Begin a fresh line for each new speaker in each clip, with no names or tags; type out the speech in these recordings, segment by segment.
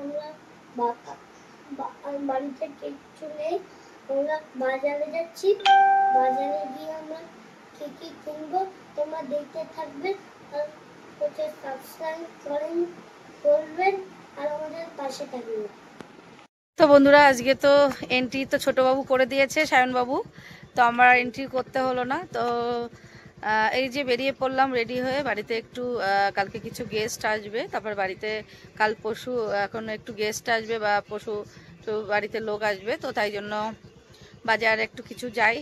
আমরা বাড়িতে কিছু নেই, আমরা বাজারে যাচ্ছি। বাজারে গিয়ে আমরা কি কি কিনবো তোমরা দেখতে থাকবে। আর হচ্ছে সাবস্ক্রাইব করবেন আর আমাদের পাশে থাকবেন।
তো বন্ধুরা, আজকে তো এন্ট্রি তো ছোটবাবু করে দিয়েছে, সায়নবাবু। তো আমার এন্ট্রি করতে হলো না। তো এই যে বেরিয়ে পড়লাম রেডি হয়ে। বাড়িতে একটু কালকে কিছু গেস্ট আসবে, তারপর বাড়িতে কাল পরশু এখন একটু গেস্ট আসবে বা পরশু তো বাড়িতে লোক আসবে। তো তাই জন্য বাজার একটু কিছু যাই,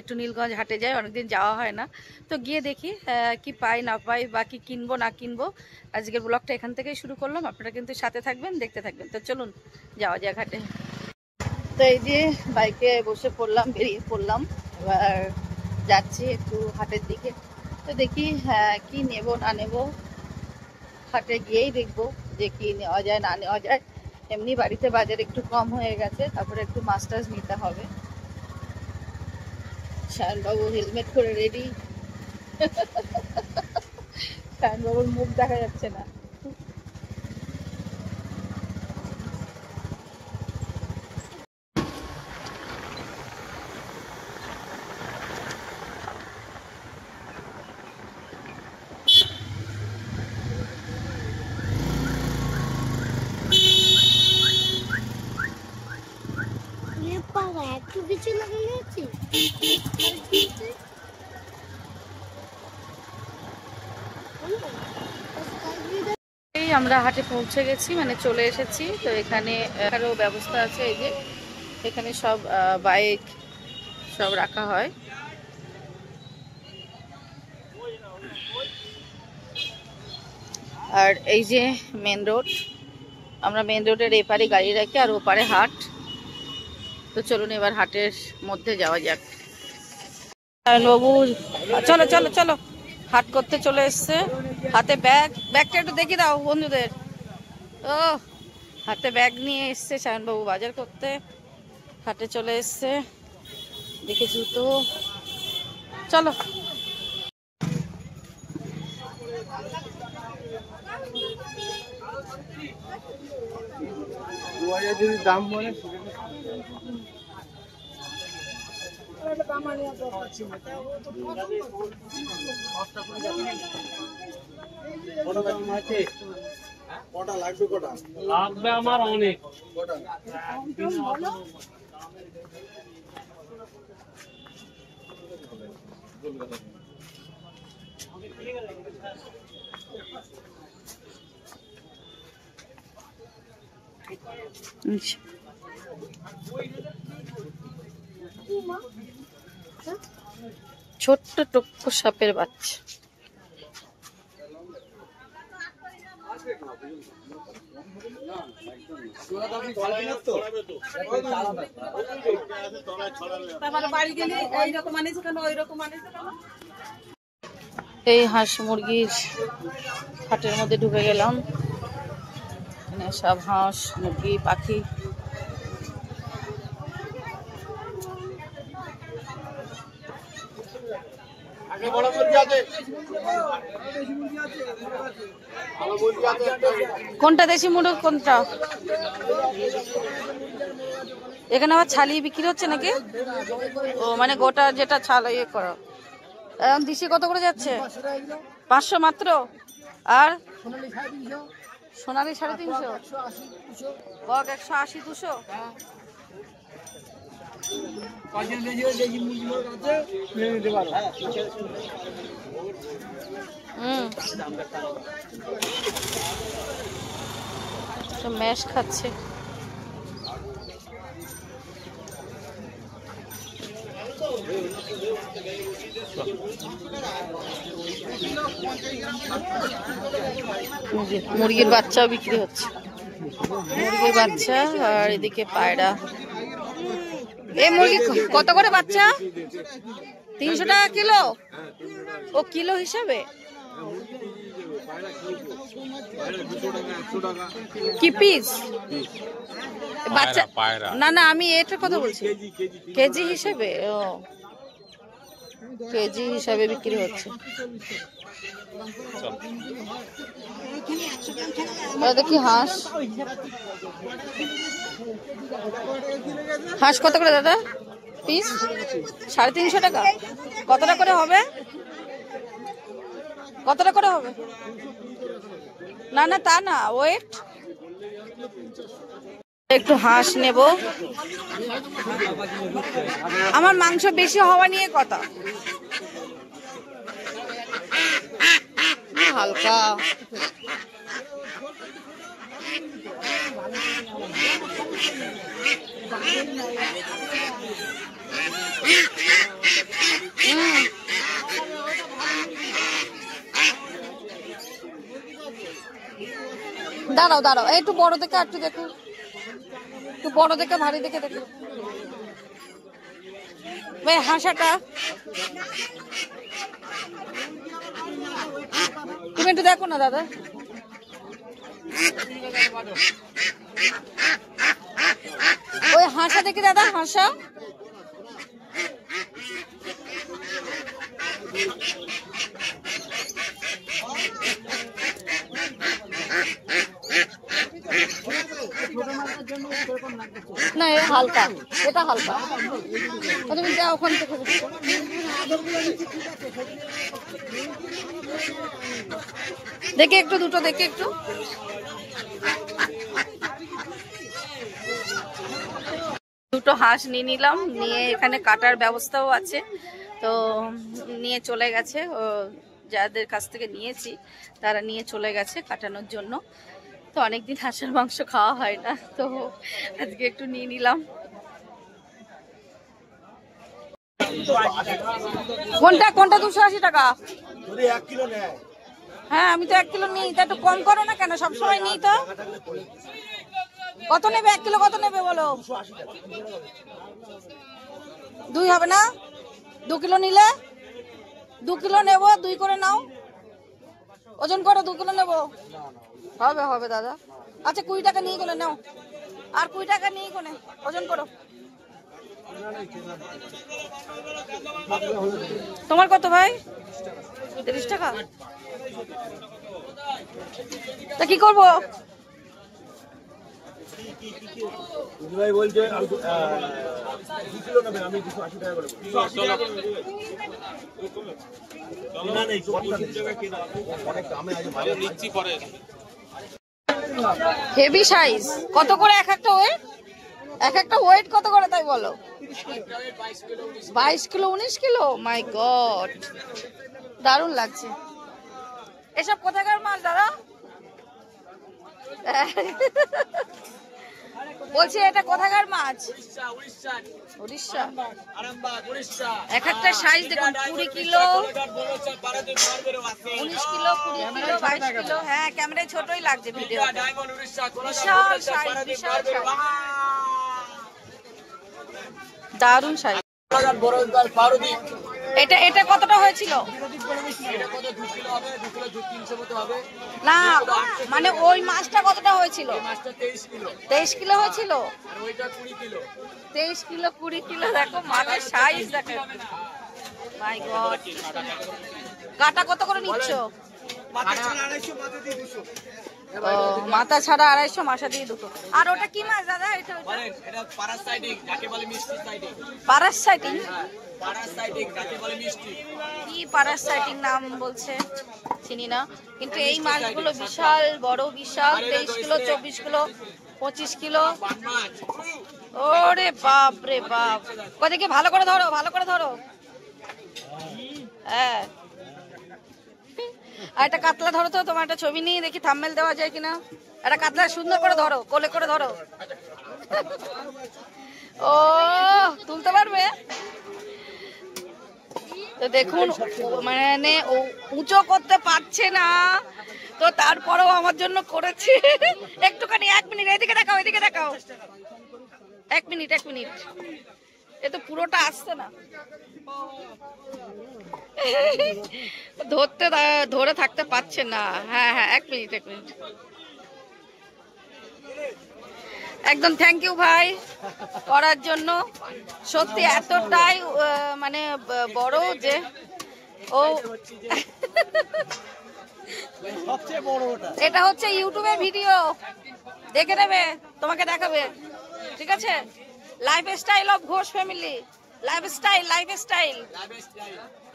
একটু নীলগঞ্জ হাটে যাই, অনেকদিন যাওয়া হয় না। তো গিয়ে দেখি কি পাই না পাই বা কি কিনবো না কিনবো। আজকের ব্লগটা এখান থেকেই শুরু করলাম, আপনারা কিন্তু সাথে থাকবেন, দেখতে থাকবেন। তো চলুন যাওয়া যাক হাটে। তো এই যে বাইকে বসে পড়লাম, বেরিয়ে পড়লাম। এবার যাচ্ছি একটু হাটের দিকে। তো দেখি কি নেব না নেব, হাটে গিয়েই দেখবো যে কি নেওয়া যায় না নেওয়া যায়। এমনি বাড়িতে বাজার একটু কম হয়ে গেছে, তারপরে একটু মাছ টাছ নিতে হবে। শায়নবাবু হেলমেট করে রেডি। শায়নবাবুর মুখ দেখা যাচ্ছে না।
একটু কিছু লাগানো আছে।
এই আমরা হাটে পৌঁছে গেছি, মানে চলে এসেছি। তো এখানে আরও ব্যবস্থা আছে, এই যে এখানে সব বাইক সব রাখা হয়। আর এই যে মেন রোড, আমরা মেন রোডের এপারে গাড়ি রাখি আর ওপারে হাট। তো চলুন এবার হাটের মধ্যে যাওয়া যাক। বাবু চলো চলো চলো, হাট করতে চলে এসছে। হাতে ব্যাগটা একটু দেখিয়ে দাও বন্ধুদের। ও হাতে ব্যাগ নিয়ে এসছে সায়নবাবু বাজার করতে, হাটে চলে এসছে। দেখে জুতো, চলো।
দাম বলে কটা লাগবে? কটা লাগবে আমার অনেক। কটা
ছোট্ট টক্ক সাপের বাচ্চা। এই হাঁস মুরগির হাটের মধ্যে ঢুকে গেলাম। এখানে সব হাঁস মুরগি পাখি। কোনটা দেশি মুরগ কোনটা? এখানে আবার ছালিয়ে বিক্রি হচ্ছে নাকি? ও মানে গোটা যেটা ছাল ইয়ে করো। এখন দিশি কত করে যাচ্ছে? 500 মাত্র। আর সোনালি 350, বক 180 200। ম্যাশ খাচ্ছে। মুরগির বাচ্চাও বিক্রি হচ্ছে, মুরগির বাচ্চা। আর এদিকে পায়রা। এই মুরগি কত করে বাচ্চা? 300 টাকা কিলো। ও কিলো হিসাবে কি পিস? বাচ্চা না না, আমি এটার কথা বলছি, কেজি হিসেবে। ও কেজি হিসাবে বিক্রি হচ্ছে। দেখি হাঁস, হাঁস কত করে দাদা পিস? 350 টাকা। কতটা করে হবে? কতটা করে হবে? না না তা না, ওয়েট। একটু হাঁস নেব। আমার মাংস বেশি হওয়া নিয়ে কথা। হালকা দাঁড়াও দাঁড়াও, একটু বড় দেখে, একটু দেখো, একটু বড় দেখে, ভারী দেখে দেখো ভাই। হাঁসাটা তুমি একটু দেখো না দাদা। ওই হাঁসা দেখি দাদা, হাঁসা। না এ হালকা, এটা হালকা। তুমি যাও ওখান থেকে। দেখে একটু, দুটো দেখে একটু। দুটো হাঁস নিয়ে নিলাম, নিয়ে এখানে কাটার ব্যবস্থাও আছে, তো নিয়ে চলে গেছে। যাদের কাছ থেকে নিয়েছি তারা নিয়ে চলে গেছে কাটানোর জন্য। তো অনেকদিন হাঁসের মাংস খাওয়া হয় না, তো আজকে একটু নিয়ে নিলাম। কোনটা কোনটা 280 টাকা? হ্যাঁ আমি তো 1 কিলো নিই, তা একটু কম করো না কেন? সবসময় নিই তো। কত নেবে 1 কিলো? কত নেবে বলো? 2 হবে না? 2 কিলো নিলে? 2 কিলো নেবো, 2 করে নাও। ওজন করো, 2 কিলো নেবো। হবে হবে দাদা। আচ্ছা 20 টাকা নিয়ে গেলে নাও, আর 20 টাকা নিয়ে গেলে ওজন করো। তোমার কত ভাই? 30 টাকা। তা কি করবো?
ভাই বলছে 2 কিলো নেবেন, আমি 280 টাকা করে বলছি। না নেই, 25 টাকা কিলো। অনেক দামে আছে, ভালো নিচ্ছি পরে।
Heavy size. কত করে এক একটা ওয়েট? এক একটা ওয়েট কত করে তাই বলো? 22 কিলো 19 কিলো। মাই গড, দারুণ লাগছে। এসব কোথাকার মাছ দাদা? বলছি এটা কোথাকার মাছ? উড়িষ্যা। এক একটা সাইজ দেখুন, 20 কিলো 19 কিলো 20 কিলো 22 কিলো। হ্যাঁ ক্যামেরায় ছোটই লাগছে ভিডিও। বিশাল সাইজ, বিশাল সাইজ, দারুণ সাইজ। এটা এটা কতটা হয়েছিল? না মানে ওই মাছটা কতটা হয়েছিল? 23 কিলো হয়েছিল। 23 কিলো 20 কিলো। দেখো মাছের সাইজ দেখো। মাই গড। কাটা কত করে নিচ্ছ? মাথা ছাড়া 250, মাথা দিয়ে 200। আর ওটা কি মাছ দাদা? এটা
প্যারাসাইটিং, যাকে বলে মিষ্টি সাইটিং।
প্যারাসাইটিং?
প্যারাসাইটিং যাকে বলে মিষ্টি।
কি প্যারাসাইটিং নাম বলছে, চিনি না। কিন্তু এই মাছগুলো বিশাল বড়, বিশাল। 23 কিলো 24 কিলো 25 কিলো। ওরে বাপ রে বাপ। ওদিকে ভালো করে ধরো, ভালো করে ধরো। হ্যাঁ আর একটা কাতলা ধরো তো, তোমার একটা ছবি নিয়ে দেখি থাম্বনেল দেওয়া যায় কিনা। একটা কাতলা সুন্দর করে ধরো, কোলে করে ধরো। ও তুলতে পারবে তো? দেখুন মানে উঁচু করতে পারছে না, তো তারপরেও আমার জন্য করেছে। একটুখানি 1 মিনিট এদিকে দেখাও, এদিকে দেখাও। 1 মিনিট 1 মিনিট। এ তো পুরোটা আসছে না, ধরে থাকতে পারছে না। হ্যাঁ হ্যাঁ 1 মিনিট 1 মিনিট একদম থ্যাংক ইউ ভাই করার জন্য। সত্যি এতটাই মানে বড় যে ও
সবচেয়ে বড় ওটা।
এটা হচ্ছে ইউটিউবে ভিডিও দেখে নেবে, তোমাকে দেখাবে, ঠিক আছে? Lifestyle of Ghosh family,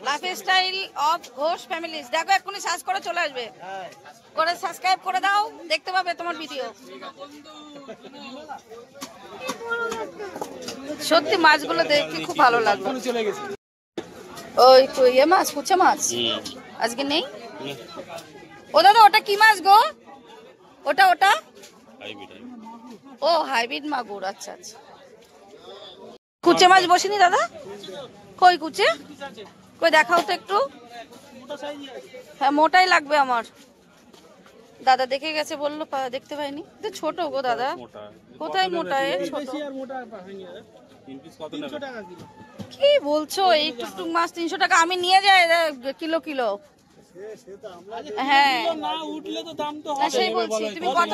lifestyle of Ghosh families. দেখো এক্ষুনি সার্চ করে চলে আসবে, করে সাবস্ক্রাইব করে দাও, দেখতে পাবে তোমার ভিডিও। সত্যি মাছগুলো দেখতে খুব ভালো লাগলো। ওই তো ইয়ে মাছ, কুচে মাছ আজকে নেই। ও দাদা ওটা কি মাছ গো? ওটা ও হাইব্রিড মাগুর। আচ্ছা আচ্ছা, কুচে মাছ বসেনি দাদা? কই কুচে? কই দেখাও তো একটু। হ্যাঁ মোটাই লাগবে আমার। দাদা দেখে গেছে বললো, দেখতে পাইনি। ছোট গো দাদা, কোথায় মোটা? কি বলছো? এই টুকটুক মাছ 300 টাকা? আমি নিয়ে যাই কিলো কিলো। হ্যাঁ সেই বলছি। তুমি কত?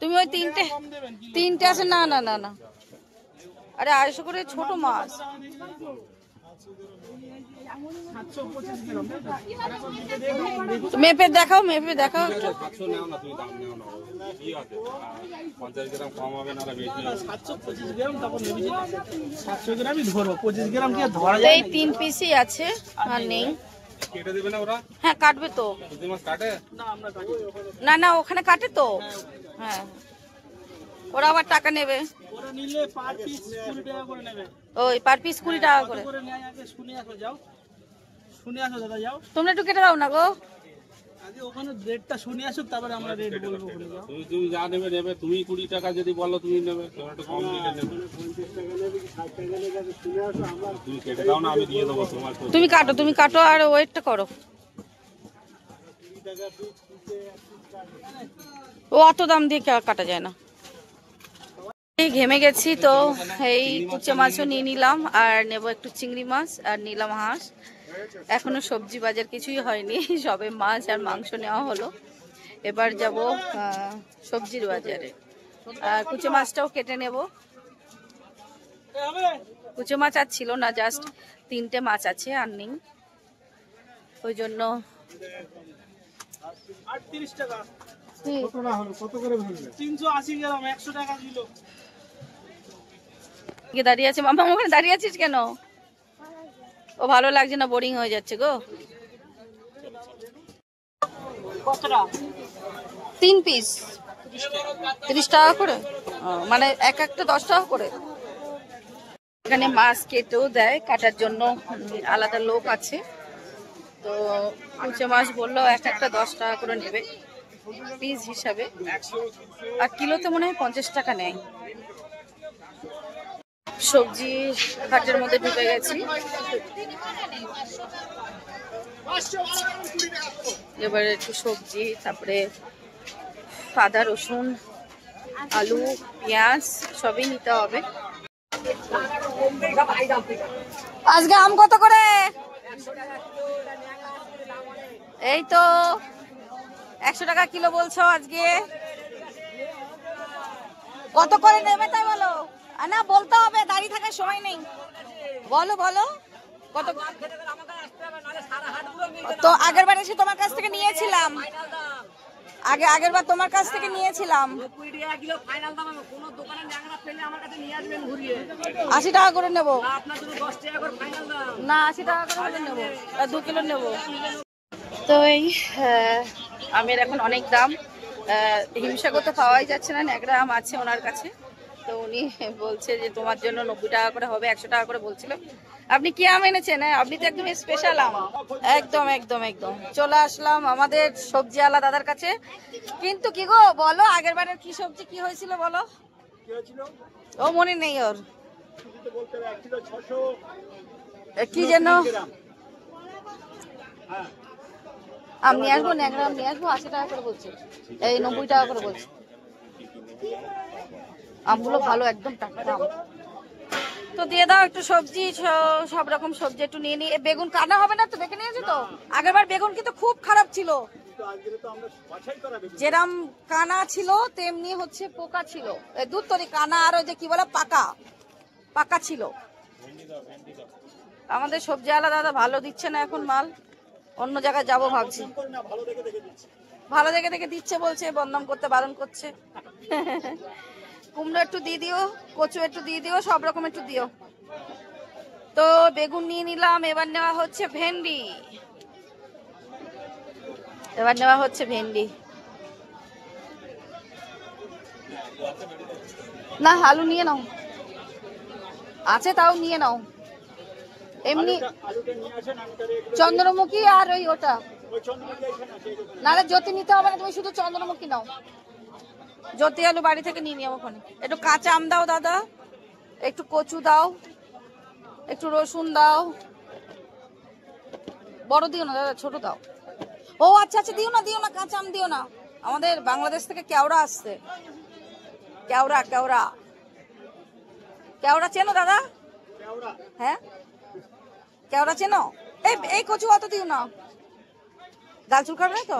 তুমি ওই তিনটে আছে? না না না না, আরে 250 করে ছোট মাছ। মেপে দেখাও, মেপে দেখাও একটু।
50 গ্রাম কম হবে না?
725 গ্রাম, তারপর 700 গ্রামই ধরো, 25 গ্রাম কি ধরা যায়?
এই 3 পিসই আছে আর নেই।
কেটে দেবে না ওরা?
হ্যাঁ কাটবে তো।
মাছ কাটে
না, আমরা কাটি
না না, ওখানে কাটে তো। হ্যাঁ ওরা আবার টাকা নেবে।
ওরা নিলে পার পিস 20 টাকা করে নেবে।
ওই পার পিস 20 টাকা করে।
করে নেয় আগে শুনে আসো, যাও শুনে আসো দাদা, যাও
তোমরা একটু কেটে দাও না গো।
আগে ওখানে রেটটা শুনে আসো, তারপরে আমরা রেট বলবো। ওখানে যাও।
তুমি যা নেবে। তুমি 20 টাকা যদি বলো তুমি নেবে, তোমরা একটু কম দিতে নেবে।
50 টাকা নেবে কি 60 টাকা নেবে শুনে আসো। আমরা
তুমি কেটে দাও না, আমি দিয়ে দেবো তোমার।
তুমি কাটো আর ওয়েটটা করো। ও অত দাম দিয়ে কাটা যায় না। ঘেমে গেছি তো এই কুচে মাছও নিয়ে নিলাম, আর নেব একটু চিংড়ি মাছ, আর নিলাম হাঁস। এখনো সবজি বাজার কিছুই হয়নি, সবে মাছ আর মাংস নেওয়া হলো। এবার যাব সবজির বাজারে, আর কুচে মাছটাও কেটে নেব। কুচে মাছ আর ছিল না, জাস্ট 3টে মাছ আছে, আর নেই। ওই জন্য
38 টাকা।
কত না হলো? কত করে বললে?
380 গ্রাম, 100 টাকা কিলো।
দাঁড়িয়ে আছে মামা, ওখানে দাঁড়িয়ে আছিস কেন? ও ভালো লাগছে না, বোরিং হয়ে যাচ্ছে গো। 3 পিস 30 টাকা করে, মানে একটা 10 টাকা করে। এখানে মাছ কেটেও দেয়, কাটার জন্য আলাদা লোক আছে। তো কুচে মাছ বললো একটা 10 টাকা করে নেবে পিস হিসাবে, আর কিলোতে মনে হয় 50 টাকা নেয়। সবজি হাটের মধ্যে ঢুকে গেছি। এবারে একটু সবজি, তারপরে আদা রসুন আলু পেঁয়াজ সবই নিতে হবে। আজকে আম কত করে? এই তো 100 টাকা কিলো বলছো আজকে। কত করে নেবে তাই বলো। না বলতে হবে, দাঁড়িয়ে থাকার সময় নেই। বলো বলো কত। তো আগের বার এসে তোমার কাছ থেকে নিয়েছিলাম, আগের বার তোমার কাছ থেকে নিয়েছিলাম। 80 টাকা করে নেবো না, 80 টাকা করে নেবো, 2 কিলো নেবো। তো এই আমের এখন অনেক দাম। হিমসাগর তো পাওয়াই যাচ্ছে না, ন্যাকড়া আম আছে ওনার কাছে। তো উনি বলছে যে তোমার জন্য 90 টাকা করে হবে, 100 টাকা করে বলছিল। আপনি কি আম এনেছেন? আপনি তো একদম স্পেশাল আম। একদম একদম একদম চলে আসলাম আমাদের সবজিওয়ালা দাদার কাছে। কিন্তু কি গো বলো, আগের বারের কি সবজি কি হয়েছিল বলো? ও মনে নেই ওর, কি যেন আম নিয়ে আসবো, ন্যাকড়া আম নিয়ে আসবো, 80 টাকা করে বলছে, এই 90 টাকা করে বলছে। আমগুলো ভালো, একদম টাটকা আম। তো দিয়ে দাও একটু সবজি, সব রকম সবজি একটু নিয়ে নিই। বেগুন কাটা হবে না তো? দেখে নিয়েছো তো আগেরবার বেগুন কিন্তু খুব খারাপ ছিল, যেরম কানা ছিল তেমনি হচ্ছে পোকা ছিল, দুধ তরি কানা আর ওই যে কি বলে পাকা পাকা ছিল। আমাদের সবজি আলা দাদা ভালো দিচ্ছে না এখন মাল, অন্য জায়গায় যাবো ভাবছি। ভালো দেখে দেখে দিচ্ছে বলছে, বদনাম করতে বারণ করছে। কুমড়ো একটু দিয়ে দিও, কচু একটু দিয়ে দিও, সব রকম একটু দিও। তো বেগুন নিয়ে নিলাম, এবার নেওয়া হচ্ছে ভেন্ডি। না আলু নিয়ে নাও, আছে তাও নিয়ে নাও। এমনি চন্দ্রমুখী আর ওই ওটা, নাহলে জ্যোতি নিতে হবে না, তুমি শুধু চন্দ্রমুখী নাও। জ্যোতি আলু বাড়ি থেকে নিয়ে নিও ওখানে। একটু কাঁচা আম দাও দাদা, একটু কচু দাও, একটু রসুন দাও। বড় দিও না দাদা, ছোট দাও। ও আচ্ছা আচ্ছা, দিও না কাঁচা আম দিও না। আমাদের বাংলাদেশ থেকে কেওড়া আসছে, কেওড়া কেওড়া কেওড়া চেনো দাদা? হ্যাঁ কেওড়া চেনো? এই কচু অত দিও না, গাল চুলকাবে না তো?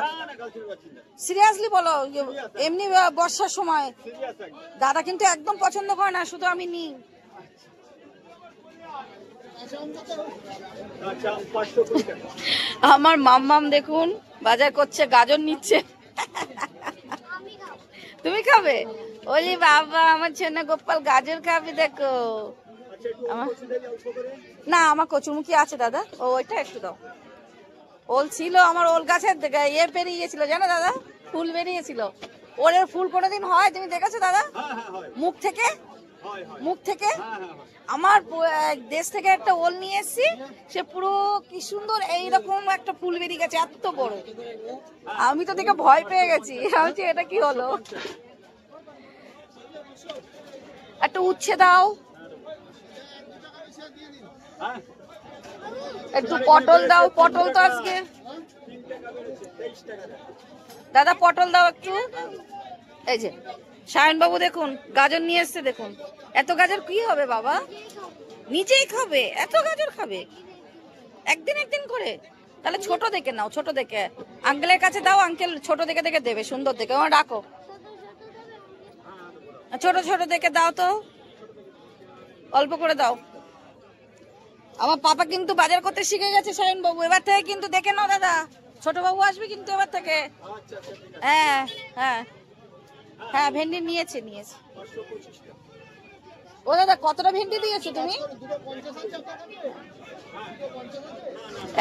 সিরিয়াসলি বলো, এমনি বর্ষার সময় দাদা কিন্তু একদম পছন্দ করে না, শুধু আমি নিই। আমার মাম্মাম দেখুন বাজার করছে, গাজর নিচ্ছে। তুমি খাবে? ওলি বাবা, আমার ছেলে গোপাল গাজর খাবি দেখো। না আমার কচুমুখী আছে দাদা, ওইটা একটু দাও। ওল ছিল আমার, ওল গাছের ইয়ে বেরিয়েছিল জানো দাদা, ফুল বেরিয়েছিল। ওলের ফুল কোনোদিন হয় তুমি দেখেছো দাদা? মুখ থেকে আমার দেশ থেকে একটা ওল নিয়ে এসেছি, সে পুরো কি সুন্দর এইরকম একটা ফুল বেরিয়ে গেছে, এত বড়। আমি তো দেখে ভয় পেয়ে গেছি, ভাবছি এটা কি হলো। একটা উচ্ছে দাও, একটু পটল দাও। পটল তো আজকে দাদা পটল দাও একটু। এই যে সায়ন বাবু দেখুন গাজর নিয়ে এসছে, দেখুন। এত গাজর কি হবে বাবা, নিজেই খাবে? এত গাজর খাবে একদিন করে? তাহলে ছোট দেখে নাও, ছোট দেখে আঙ্কেলের কাছে দাও, আঙ্কেল ছোট দেখে দেখে দেবে, সুন্দর দেখে। আমার ডাকো, ছোট দেখে দাও তো, অল্প করে দাও। আমার পাপা কিন্তু বাজার করতে শিখে গেছে সায়ন বাবু, এবার থেকে কিন্তু দেখে নাও দাদা, ছোট বাবু আসবে কিন্তু এবার থেকে। হ্যাঁ হ্যাঁ হ্যাঁ, ভেন্ডি নিয়েছে। ও দাদা কতটা ভেন্ডি দিয়েছো তুমি?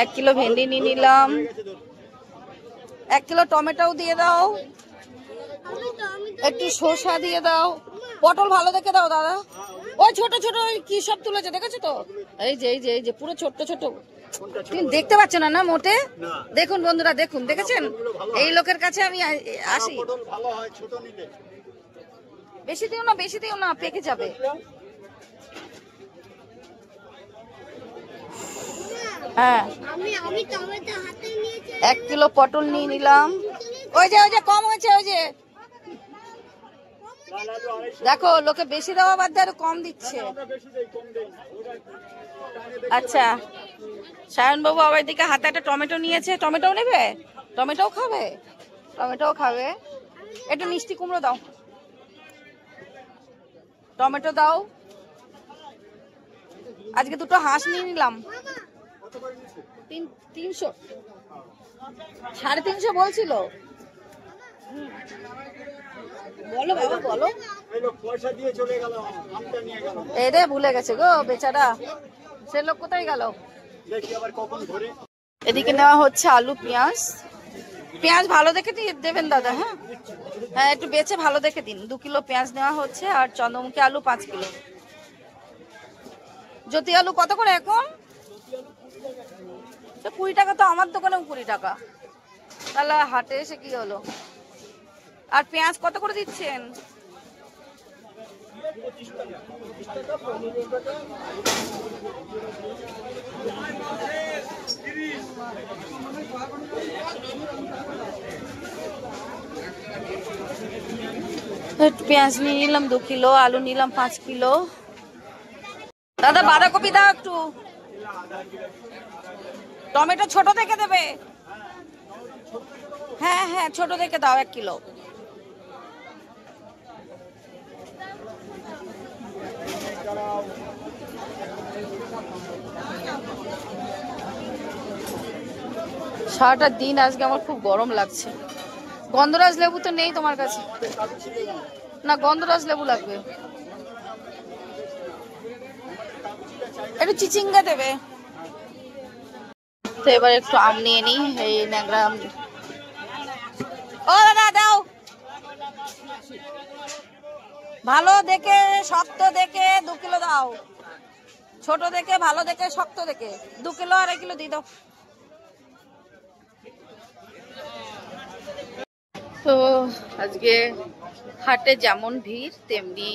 1 কিলো ভেন্ডি নিয়ে নিলাম। 1 কিলো টমেটোও দিয়ে দাও, একটু শসা দিয়ে দাও। পটল ভালো দেখে দাও দাদা। ওই ছোট কি সব তুলেছে দেখেছো তো? এই যে পুরো ছোট তুমি দেখতে পাচ্ছ না না মোটে? দেখুন বন্ধুরা, দেখুন, দেখেছেন? এই লোকের কাছে আমি আসি। বেশি দিও না, পেকে যাবে। হ্যাঁ 1 কিলো পটল নিয়ে নিলাম। ওই যে কম হয়েছে, ওই যে দেখো, লোকে বেশি দেওয়া বাদ দিয়ে আরো কম দিচ্ছে। আচ্ছা সায়ন বাবু আবার দিকে হাতে একটা টমেটো নিয়েছে, টমেটোও নেবে? টমেটোও খাবে। একটু মিষ্টি কুমড়ো দাও, টমেটো দাও। আজকে 2টো হাঁস নিয়ে নিলাম। 300 350 বলছিল। বলো বাবা বলো। এরে ভুলে গেছে গো বেচারা, সে লোক কোথায় গেল? এদিকে নেওয়া হচ্ছে আলু, পেঁয়াজ ভালো দেখে দেবেন দাদা। হ্যাঁ একটু বেছে ভালো দেখে দিন। 2 কিলো পেঁয়াজ নেওয়া হচ্ছে, আর চন্দ্রমুখী আলু 5 কিলো। জ্যোতি আলু কত করে এখন? 20 টাকা তো, আমার দোকানেও 20 টাকা। তাহলে হাটে এসে কি হলো? আর পেঁয়াজ কত করে দিচ্ছেন? পেঁয়াজ নিয়ে নিলাম 2 কিলো, আলু নিলাম 5 কিলো। দাদা বাঁধাকপি দাও একটু, টমেটো ছোট দেখে দেবে। হ্যাঁ হ্যাঁ, ছোট দেখে দাও 1 কিলো। সারাটা দিন আজকে আমার খুব গরম লাগছে। গন্ধরাজ লেবু তো নেই তোমার কাছে? না, গন্ধরাজ লেবু লাগবে। একটু চিচিঙ্গা দেবে তো। এবার একটু আম নিয়ে নি, এই ন্যাংরা আম। ও দাদা দাও, ভালো দেখে শক্ত দেখে 2 কিলো দাও। ছোট দেখে ভালো দেখে শক্ত দেখে 2 কিলো আর 1 কিলো দিয়ে দাও। তো আজকে হাটে যেমন ভিড় তেমনি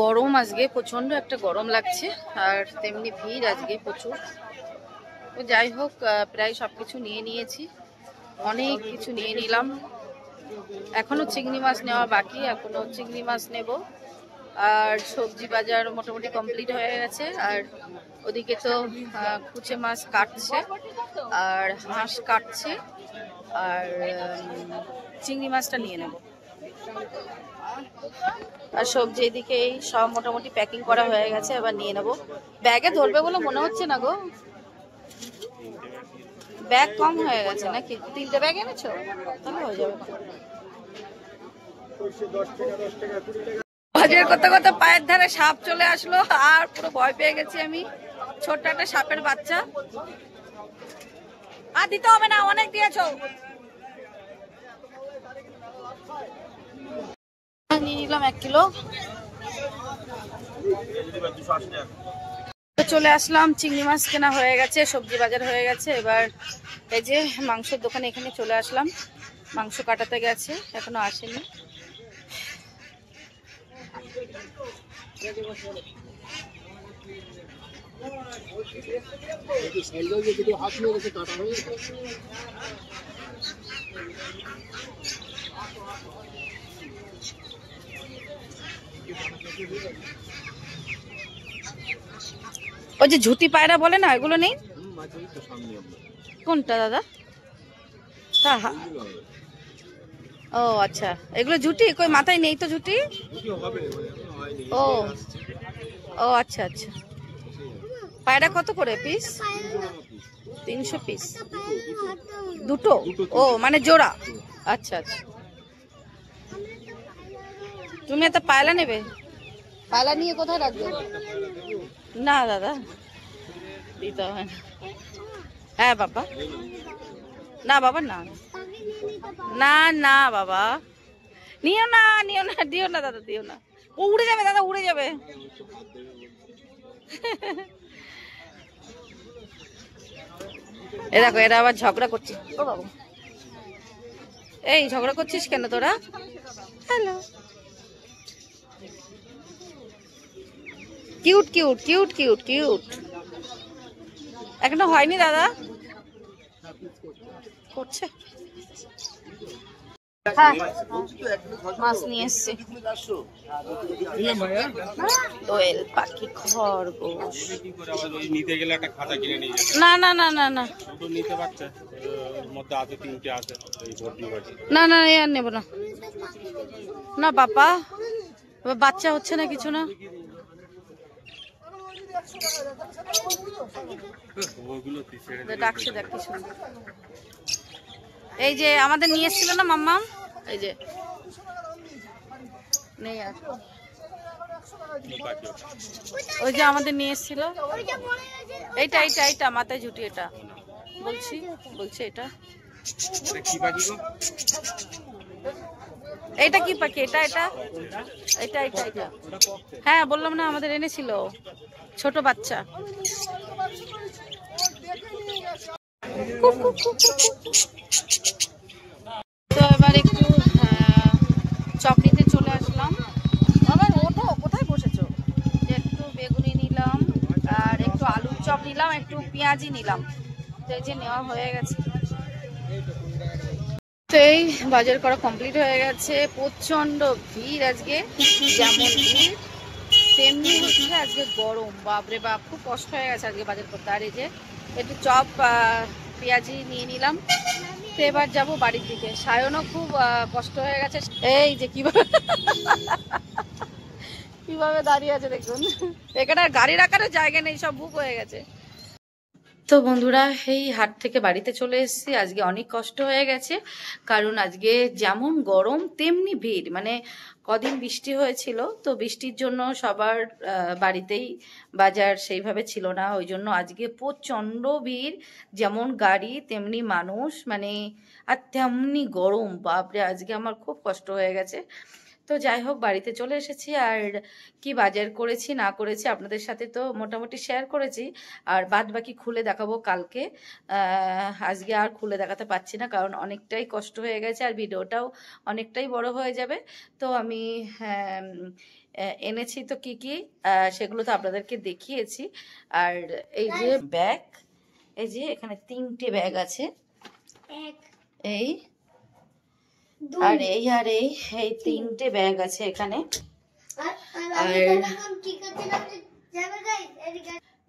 গরম, আজকে প্রচন্ড একটা গরম লাগছে, আর তেমনি ভিড় আজকে প্রচুর। তো যাই হোক, প্রায় সবকিছু নিয়ে নিয়েছি, অনেক কিছু নিয়ে নিলাম। এখনো চিংড়ি মাছ নেওয়া বাকি, এখনো চিংড়ি মাছ নেব। আর সবজি বাজার মোটামুটি কমপ্লিট হয়ে গেছে। আর ওদিকে তো কুচে মাছ কাটছে, আর হাঁস কাটছে, আর চিংড়ি মাছটা নিয়ে নেব। আর সবজি এদিকে এই সব মোটামুটি প্যাকিং করা হয়ে গেছে, এবার নিয়ে নেব। ব্যাগে ধরবে বলে মনে হচ্ছে না গো, ব্যাগ কম হয়ে গেছে নাকি? 3টে ব্যাগ এনেছো? তাহলে হয়ে যাবে। বাজার করতে করতে পায়ের ধারে সাপ চলে আসলো, আর পুরো ভয় পেয়ে গেছি আমি। ছোট্ট একটা সাপের বাচ্চা। আর দিতে হবে না, অনেক দিয়েছো। নিয়ে নিলাম 1 কিলো। চলে আসলাম, চিংড়ি মাছ কেনা হয়ে গেছে, সবজি বাজার হয়ে গেছে। এবার এই যে মাংসের দোকানে এখানে চলে আসলাম, মাংস কাটাতে গেছে, এখনো আসেনি। ওই যে ঝুটি পায়রা বলে না, এগুলো নেই? কোনটা দাদা? ও আচ্ছা, এগুলো ঝুটি কই? মাথায় নেই তো ঝুটি। ও ও আচ্ছা আচ্ছা। পায়রা কত করে পিস? 300 পিস। দুটো? ও মানে জোড়া। আচ্ছা আচ্ছা। তুমি একটা পায়লা নেবে? পায়লা নিয়ে কোথায় রাখবে? না দাদা, দিতে হবে না। হ্যাঁ বাবা, না বাবা, না না না বাবা, নিও না, নিও না, দিও না দাদা, দিও না। ও উড়ে যাবে দাদা, উড়ে যাবে। এ দেখো, এরা আবার ঝগড়া করছে। ও বাবা, এই ঝগড়া করছিস কেন তোরা? Hello, cute cute cute cute cute. এখনো হয়নি দাদা, করছে। হ্যাঁ, মাছ নিয়ে এসছে, দোয়েল পাখি, খরগোশ।
নিতে গেলে একটা খাতা কিনে নিয়ে যেতে।
না না না না না
ছোট নিতে পারছে, এর মধ্যে আছে 3টে আছে, এই ভর্তি হয়েছে।
না না, আর নেবো না। না বাবা, বাচ্চা হচ্ছে না কিছু না। ডাকছে দেখ কিছু। এই যে আমাদের নিয়ে এসেছিল না মাম্মা, এই যে নেই আর। ওই যে আমাদের নিয়ে এসেছিল, এইটা এইটা এইটা মাথায় ঝুটি, এটা বলছি, বলছে এটা। এইটা কি পাখি? এটা এটা এটা এটা এটা। হ্যাঁ বললাম না, আমাদের এনেছিল ছোট বাচ্চা। তো এবার একটু চপ নিতে চলে আসলাম। আবার ওঠো, কোথায় বসেছো? একটু বেগুনি নিলাম, আর একটু আলুর চপ নিলাম, একটু পেঁয়াজি নিলাম। তো এই যে নেওয়া হয়ে গেছে। তো এই বাজার করা কমপ্লিট হয়ে গেছে। প্রচন্ড ভিড় আজকে, যেমন ভিড় তেমনি হচ্ছে আজকে গরম। বাপরে বাপ, খুব কষ্ট হয়ে গেছে আজকে বাজার করতে। আর এই যে একটু চপ পেঁয়াজি নিয়ে নিলাম। তো এবার যাবো বাড়ির দিকে। সায়নও খুব কষ্ট হয়ে গেছে। এই যে কিভাবে কিভাবে দাঁড়িয়ে আছে দেখুন, এখানে আর গাড়ি রাখারও জায়গা নেই, সব বুক হয়ে গেছে। তো বন্ধুরা এই হাট থেকে বাড়িতে চলে এসেছি। আজকে অনেক কষ্ট হয়ে গেছে, কারণ আজকে যেমন গরম তেমনি ভিড়। মানে কদিন বৃষ্টি হয়েছিল, তো বৃষ্টির জন্য সবার বাড়িতেই বাজার সেইভাবে ছিল না, ওই জন্য আজকে প্রচণ্ড ভিড়। যেমন গাড়ি তেমনি মানুষ, মানে আর তেমনি গরম। বাপরে, আজকে আমার খুব কষ্ট হয়ে গেছে। তো যাই হোক, বাড়িতে চলে এসেছি। আর কি বাজার করেছি না করেছি আপনাদের সাথে তো মোটামুটি শেয়ার করেছি, আর বাদ বাকি খুলে দেখাবো কালকে। আজকে আর খুলে দেখাতে পারছি না, কারণ অনেকটাই কষ্ট হয়ে গেছে আর ভিডিওটাও অনেকটাই বড় হয়ে যাবে। তো আমি এনেছি তো কি কি সেগুলো তো আপনাদেরকে দেখিয়েছি। আর এই যে ব্যাগ, এই যে এখানে 3টে ব্যাগ আছে, এই আর এই আর এই 3টে ব্যাগ আছে এখানে।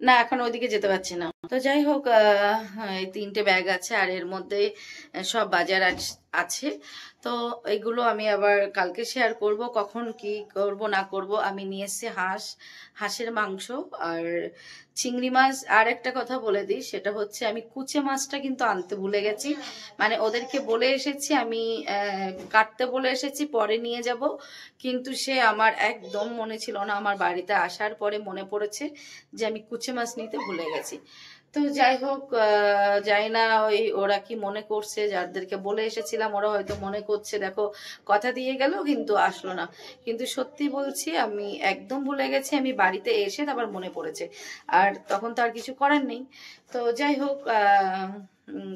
না, এখন ওইদিকে যেতে পারছি না। তো যাই হোক, এই 3টে ব্যাগ আছে, আর এর মধ্যে সব বাজার আছে। তো এগুলো আমি আবার কালকে শেয়ার করব, কখন কি করব না করব। আমি নিয়ে এসেছি হাঁসের মাংস আর চিংড়ি মাছ। আর একটা কথা বলে দিই, সেটা হচ্ছে আমি কুচে মাছটা কিন্তু আনতে ভুলে গেছি। মানে ওদেরকে বলে এসেছি, আমি কাটতে বলে এসেছি, পরে নিয়ে যাব, কিন্তু সে আমার একদম মনে ছিল না। আমার বাড়িতে আসার পরে মনে পড়েছে যে আমি কুচে মাছ নিতে ভুলে গেছি। তো যাই হোক, যাই না ওই ওরা কি মনে করছে, যাদেরকে বলে এসেছিলাম ওরা হয়তো মনে করছে দেখো কথা দিয়ে গেল কিন্তু আসলো না। কিন্তু সত্যি বলছি, আমি একদম ভুলে গেছি। আমি বাড়িতে এসে তারপর মনে পড়েছে, আর তখন তো আর কিছু করার নেই। তো যাই হোক,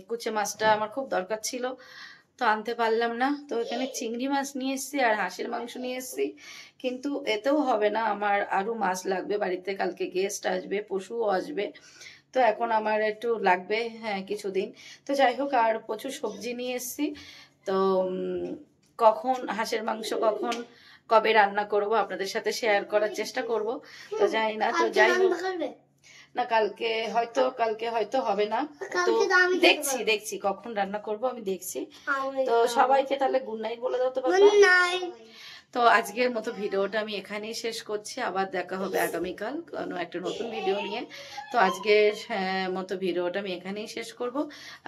কুচে মাছটা আমার খুব দরকার ছিল, তো আনতে পারলাম না। তো এখানে চিংড়ি মাছ নিয়ে এসেছি আর হাঁসের মাংস নিয়ে এসেছি, কিন্তু এতেও হবে না, আমার আরো মাছ লাগবে। বাড়িতে কালকে গেস্ট আসবে, পশুও আসবে, তো এখন আমার একটু লাগবে, হ্যাঁ, কিছুদিন। তো যাই হোক, আর প্রচুর সবজি নিয়ে এসেছি। তো কখন হাঁসের মাংস কবে রান্না করব আপনাদের সাথে শেয়ার করার চেষ্টা করব। তো যাই না, তো যাই হোক, না কালকে হয়তো হবে না। তো দেখছি কখন রান্না করব, আমি দেখছি। তো সবাইকে তাহলে গুড নাইট বলে দাও তো বাবা। তো আজকের মতো ভিডিওটা আমি এখানেই শেষ করছি। আবার দেখা হবে আগামীকাল কোনো একটা নতুন ভিডিও নিয়ে। তো আজকের মতো ভিডিওটা আমি এখানেই শেষ করব।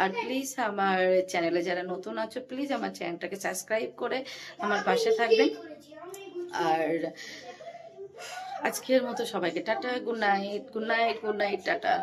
আর প্লিজ আমার চ্যানেলে যারা নতুন আছো, প্লিজ আমার চ্যানেলটাকে সাবস্ক্রাইব করে আমার পাশে থাকবেন। আর আজকের মতো সবাইকে টাটা, গুড নাইট, টাটা।